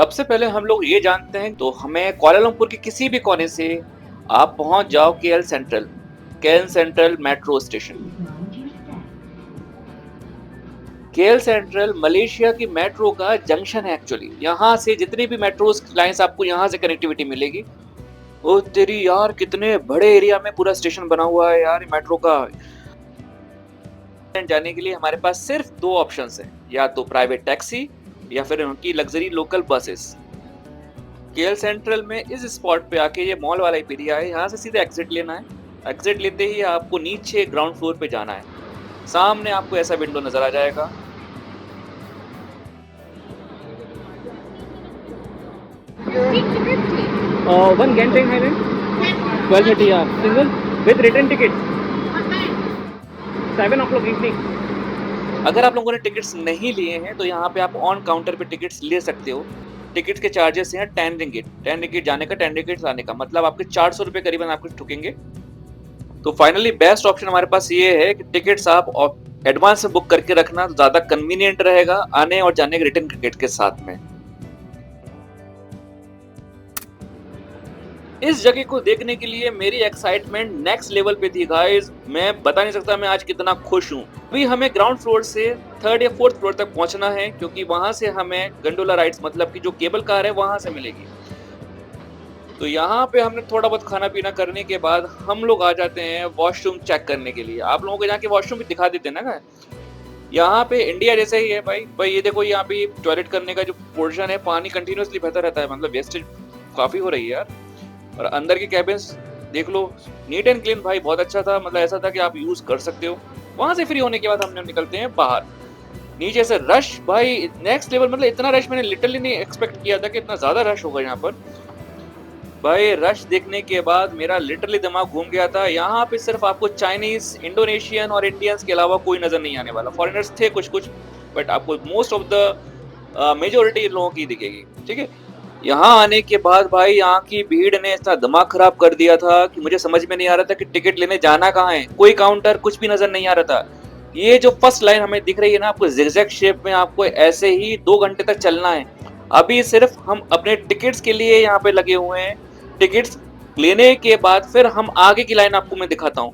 सबसे पहले हम लोग ये जानते हैं तो हमें कुआलालंपुर के किसी भी कोने से आप पहुंच जाओ KL central metro station. KL central Malaysia की मेट्रो का जंक्शन है एक्चुअली। यहाँ से जितनी भी मेट्रो लाइंस आपको यहाँ से कनेक्टिविटी मिलेगी। ओ तेरी यार, कितने बड़े एरिया में पूरा स्टेशन बना हुआ है यार मेट्रो का। जाने के लिए हमारे पास सिर्फ दो ऑप्शंस हैं, या तो प्राइवेट टैक्सी या फिर उनकी luxury local buses. KL central में इस स्पॉट पे आके, ये मॉल वाला एरिया है, यहाँ से सीधे एग्जिट लेना है। एग्जिट लेते ही आपको नीचे ग्राउंड फ्लोर पे जाना है। सामने आपको ऐसा विंडो नजर आ जाएगा। One Genting Highland, 12:30 hour, single with return tickets, 7 o'clock evening. अगर आप लोगों ने टिकट्स नहीं लिए हैं तो यहाँ पे आप ऑन काउंटर पे टिकट्स ले सकते हो। टिकट्स के चार्जेस हैं 10 रिंगिट। 10 रिंगिट जाने का, 10 रिंगिट आने का, मतलब आपके 400 रुपए करीबन आपको ठुकेंगे। तो फाइनली बेस्ट ऑप्शन हमारे पास ये है कि टिकट्स आप एडवांस में बुक करके रखना, तो ज्यादा कन्वीनियंट रहेगा आने और जाने के रिटर्न टिकट के साथ में। इस जगह को देखने के लिए मेरी एक्साइटमेंट नेक्स्ट लेवल पे थी गाइस। मैं बता नहीं सकता मैं आज कितना खुश हूँ। अभी हमें ग्राउंड फ्लोर से 3rd या 4th फ्लोर तक पहुंचना है, क्योंकि वहां से हमें गंडोला राइड्स, मतलब कि जो केबल कार है, वहां से मिलेगी। तो यहाँ पे हमने थोड़ा बहुत खाना पीना करने के बाद हम लोग आ जाते हैं वॉशरूम चेक करने के लिए। आप लोगों को यहाँ के वॉशरूम भी दिखा देते हैं ना। यहाँ पे इंडिया जैसे ही है भाई ये देखो, यहाँ पे टॉयलेट करने का जो पोर्शन है, पानी कंटिन्यूअसली बहता रहता है, मतलब वेस्टेज काफी हो रही है यार। और अंदर के कैबिन्स देख लो, नीट एंड क्लीन भाई, बहुत अच्छा था। मतलब ऐसा था कि आप यूज कर सकते हो। वहां से फ्री होने के बाद हम निकलते हैं बाहर। नीचे से रश भाई नेक्स्ट लेवल, मतलब इतना रश मैंने लिटरली नहीं एक्सपेक्ट किया था कि इतना ज्यादा रश होगा यहाँ पर। भाई रश देखने के बाद मेरा लिटरली दिमाग घूम गया था। यहाँ पे सिर्फ आपको चाइनीज, इंडोनेशियन और इंडियंस के अलावा कोई नजर नहीं आने वाला। फॉरेनर्स थे कुछ कुछ, बट आपको मोस्ट ऑफ द मेजोरिटी लोगों की दिखेगी। ठीक है, यहाँ आने के बाद भाई यहाँ की भीड़ ने इतना दिमाग खराब कर दिया था कि मुझे समझ में नहीं आ रहा था कि टिकट लेने जाना कहाँ है। कोई काउंटर कुछ भी नजर नहीं आ रहा था। ये जो फर्स्ट लाइन हमें दिख रही है ना आपको, जिगजैग शेप में, आपको ऐसे ही 2 घंटे तक चलना है। अभी सिर्फ हम अपने टिकट्स के लिए यहाँ पे लगे हुए हैं। टिकट्स लेने के बाद फिर हम आगे की लाइन आपको मैं दिखाता हूँ।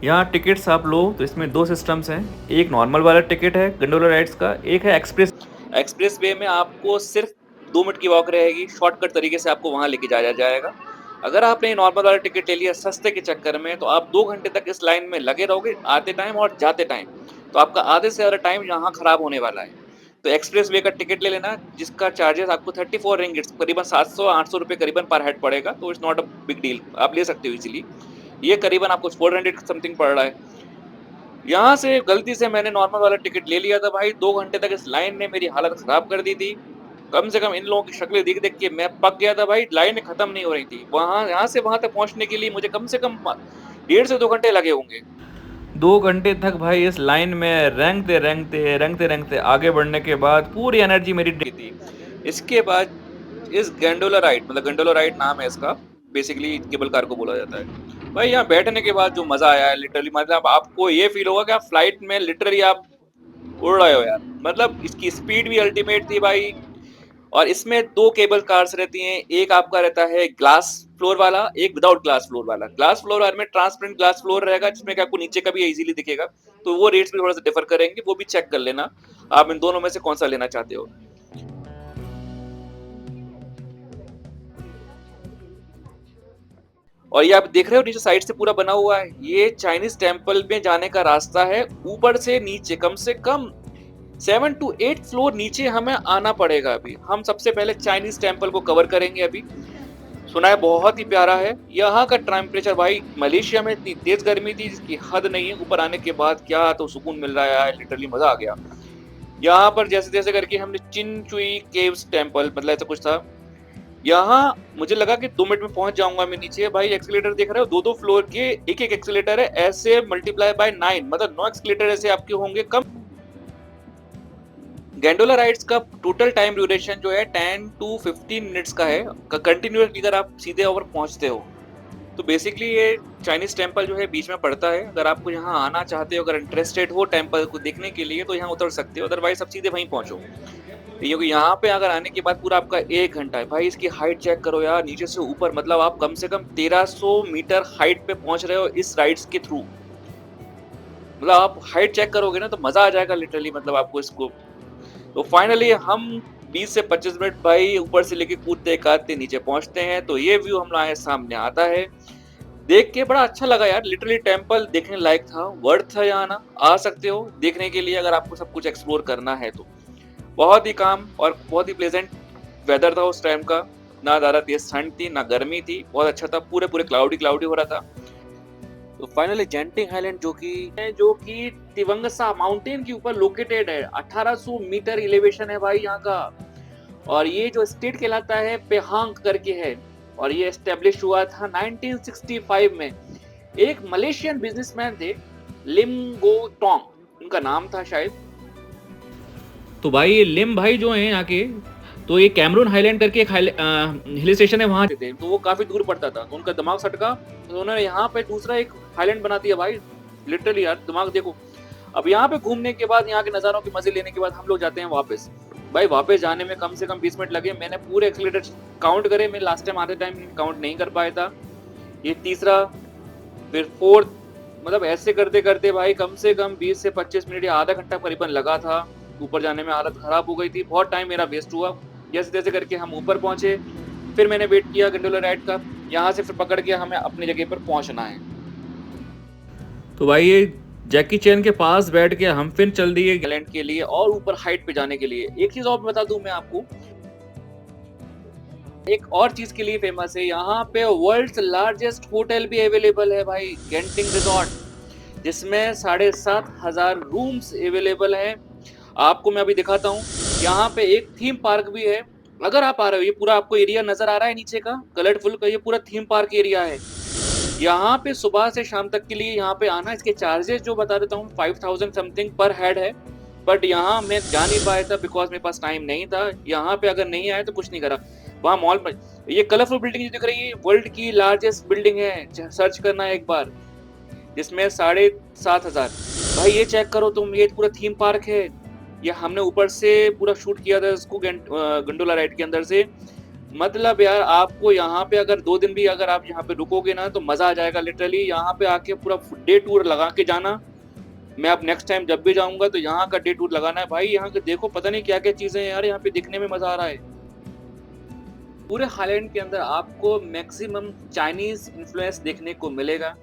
यहाँ टिकट्स आप लो तो इसमें 2 सिस्टम्स हैं। एक नॉर्मल वाला टिकट है गंडोला राइड्स का, एक है एक्सप्रेस वे में आपको सिर्फ 2 मिनट की वॉक रहेगी। शॉर्टकट तरीके से आपको वहां लेके जाया जाएगा। अगर आपने नॉर्मल वाला टिकट ले लिया सस्ते के चक्कर में, तो आप 2 घंटे तक इस लाइन में लगे रहोगे, आते टाइम और जाते टाइम। तो आपका आधे से ज्यादा टाइम यहाँ खराब होने वाला है। तो एक्सप्रेस वे का टिकट ले लेना, जिसका चार्जेस आपको 34 रिंगिट्स, करीबन 700-800 रुपए करीबन पर हेड पड़ेगा। तो it's not a big deal, आप ले सकते हो इजीली। ये करीबन आपको 400 समथिंग पड़ रहा है। यहाँ से गलती से मैंने नॉर्मल वाला टिकट ले लिया था भाई। 2 घंटे तक इस लाइन ने मेरी हालत खराब कर दी थी। कम से कम इन लोगों की शक्लें देख देख के मैं पक गया था भाई। लाइन खत्म नहीं हो रही थी। यहाँ से वहां तक पहुंचने के लिए मुझे कम से कम 1.5 से 2 घंटे लगे होंगे। 2 घंटे तक भाई इस लाइन में रेंगते आगे बढ़ने के बाद पूरी एनर्जी मेरी थी। इसके बाद इस गंडोला राइड, मतलब गंडोला राइड नाम है इसका, बेसिकली केबल कार को बोला जाता है भाई। यहाँ बैठने के बाद जो मजा आया है लिटरली, मतलब आपको ये फील होगा कि आप फ्लाइट में लिटरली आप उड़ रहे हो यार। मतलब इसकी स्पीड भी अल्टीमेट थी भाई। और इसमें 2 केबल कार्स रहती हैं। एक आपका रहता है ग्लास फ्लोर वाला, एक विदाउट ग्लास फ्लोर वाला। ग्लास फ्लोर वाले में ट्रांसपेरेंट ग्लास फ्लोर रहेगा, जिसमें कि आपको नीचे का भी इजीली दिखेगा। तो वो रेट्स भी थोड़ा सा डिफर करेंगे, वो भी चेक कर लेना आप इन दोनों में से कौन सा लेना चाहते हो। और ये आप देख रहे हो नीचे साइड से पूरा बना हुआ है, ये चाइनीज टेम्पल में जाने का रास्ता है। ऊपर से नीचे कम से कम 7 to 8 फ्लोर नीचे हमें आना पड़ेगा। अभी हम सबसे पहले चाइनीज टेम्पल को कवर करेंगे। अभी सुना है बहुत ही प्यारा है। यहाँ का टेम्परेचर भाई, मलेशिया में इतनी तेज गर्मी थी जिसकी हद नहीं है। ऊपर आने के बाद क्या तो सुकून मिल रहा है, लिटरली मजा आ गया। यहाँ पर जैसे जैसे करके हमने चिनचुई केव्स टेम्पल, मतलब ऐसा कुछ था। यहाँ मुझे लगा कि 2 मिनट में पहुंच जाऊंगा मैं नीचे। भाई एक्सीलेटर देख रहे हो, 2-2 फ्लोर के एक एक्सीलेटर है, ऐसे मल्टीप्लाई बाय 9, मतलब 9 एक्सीलेटर ऐसे आपके होंगे कम। गैंडोला राइड्स का टोटल टाइम ड्यूरेशन जो है 10 to 15 मिनट्स का है, कंटिन्यूअसली अगर आप सीधे ओवर पहुंचते हो। तो बेसिकली ये चाइनीज टेम्पल जो है बीच में पड़ता है। अगर आपको यहाँ आना चाहते हो, अगर इंटरेस्टेड हो टेम्पल को देखने के लिए, तो यहाँ उतर सकते हो, अदरवाइज आप सीधे वहीं पहुंचो। क्योंकि यहाँ पे अगर आने के बाद पूरा आपका 1 घंटा है। भाई इसकी हाइट चेक करो यार, नीचे से ऊपर, मतलब आप कम से कम 1300 मीटर हाइट पे पहुँच रहे हो इस राइड्स के थ्रू। मतलब आप हाइट चेक करोगे ना तो मज़ा आ जाएगा लिटरली, मतलब आपको इसको। तो फाइनली हम 20 से 25 मिनट भाई ऊपर से लेके कूदते कादते नीचे पहुँचते हैं, तो ये व्यू हमारे सामने आता है। देख के बड़ा अच्छा लगा यार, लिटरली टेम्पल देखने लायक था, वर्थ है यहाँ आना। आ सकते हो देखने के लिए अगर आपको सब कुछ एक्सप्लोर करना है तो। बहुत ही काम और बहुत ही प्लेजेंट वेदर था उस टाइम का, ना ज़्यादा तेज ठंड थी ना गर्मी थी, बहुत अच्छा था, पूरे पूरे क्लाउडी हो रहा था। तो फाइनली जेंटिंग आइलैंड जो कि तिवंगसा माउंटेन के ऊपर लोकेटेड है, 1800 मीटर एलिवेशन है भाई यहाँ का। और ये जो स्टेट कहलाता है पेहांग करके है, और ये एस्टेब्लिश हुआ था 1965 में। एक मलेशियन बिजनेसमैन थे, लिम गो टोंग उनका नाम था शायद। तो भाई ये लिम भाई जो हैं यहाँ के, तो ये कैमरून हाईलैंड करके एक हिल स्टेशन है, वहाँ थे, तो वो काफी दूर पड़ता था, तो उनका दिमाग सटका, तो उन्होंने यहाँ पे दूसरा एक हाईलैंड बना दिया भाई। लिटरली यार दिमाग देखो। अब यहाँ पे घूमने के बाद, यहाँ के नज़ारों के मजे लेने के बाद हम लोग जाते हैं वापस। भाई वापस जाने में कम से कम 20 मिनट लगे, मैंने पूरे एक्सीलरेटर काउंट करे, मैं लास्ट टाइम आते टाइम काउंट नहीं कर पाया था। ये तीसरा, फिर फोर्थ, मतलब ऐसे करते करते भाई कम से कम 20 से 25 मिनट या आधा घंटा करीबन लगा था। ऊपर जाने में हालत खराब हो गई थी, बहुत टाइम मेरा वेस्ट हुआ। जैसे तैसे करके हम ऊपर पहुंचे, फिर मैंने वेट किया गंडोला राइड का, यहाँ से फिर पकड़ के हमें अपनी जगह पर पहुंचना है। तो भाई ये जैकी चैन के पास बैठ के हम फिर चल दिए आइलैंड के लिए और ऊपर हाइट पे जाने के लिए। एक चीज और बता दूं मैं आपको, एक और चीज के लिए फेमस है, यहाँ पे वर्ल्ड्स लार्जेस्ट होटल भी अवेलेबल है भाई, गेंटिंग रिजॉर्ट, जिसमें 7500 रूम्स अवेलेबल है। आपको मैं अभी दिखाता हूँ, यहाँ पे एक थीम पार्क भी है। अगर आप आ रहे हो, ये पूरा आपको एरिया नजर आ रहा है नीचे का कलरफुल का, ये पूरा थीम पार्क एरिया है। यहाँ पे सुबह से शाम तक के लिए यहाँ पे आना, इसके चार्जेस जो बता देता हूँ 5000 समथिंग पर हेड है। बट यहाँ मैं जा नहीं पाया था बिकॉज मेरे पास टाइम नहीं था। यहाँ पे अगर नहीं आया तो कुछ नहीं करा। वहाँ मॉल पर ये कलरफुल बिल्डिंग जो दिख रही है, वर्ल्ड की लार्जेस्ट बिल्डिंग है, सर्च करना है एक बार, जिसमें 7500। भाई ये चेक करो तुम, ये पूरा थीम पार्क है। ये हमने ऊपर से पूरा शूट किया था इसको गंडोला राइड के अंदर से। मतलब यार आपको यहाँ पे अगर 2 दिन भी अगर आप यहाँ पे रुकोगे ना तो मजा आ जाएगा लिटरली। यहाँ पे आके पूरा डे टूर लगा के जाना। मैं अब नेक्स्ट टाइम जब भी जाऊंगा तो यहाँ का डे टूर लगाना है भाई। यहाँ के देखो पता नहीं क्या क्या चीजें हैं यार, यहाँ पे दिखने में मजा आ रहा है। पूरे हाईलैंड के अंदर आपको मैक्सिमम चाइनीज इन्फ्लुएंस देखने को मिलेगा।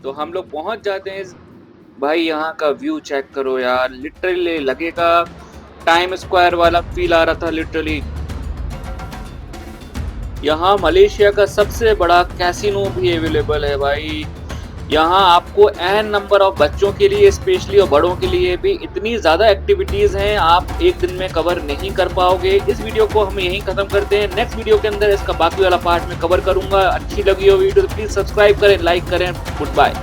तो हम लोग पहुंच जाते हैं। भाई यहाँ का व्यू चेक करो यार, लिटरली लगेगा टाइम स्क्वायर वाला फील आ रहा था लिटरली। यहाँ मलेशिया का सबसे बड़ा कैसीनो भी अवेलेबल है भाई। यहाँ आपको एन नंबर ऑफ बच्चों के लिए स्पेशली और बड़ों के लिए भी इतनी ज़्यादा एक्टिविटीज़ हैं, आप एक दिन में कवर नहीं कर पाओगे। इस वीडियो को हम यहीं ख़त्म करते हैं। नेक्स्ट वीडियो के अंदर इसका बाकी वाला पार्ट में कवर करूँगा। अच्छी लगी हो वीडियो तो प्लीज़ सब्सक्राइब करें, लाइक करें। Good bye.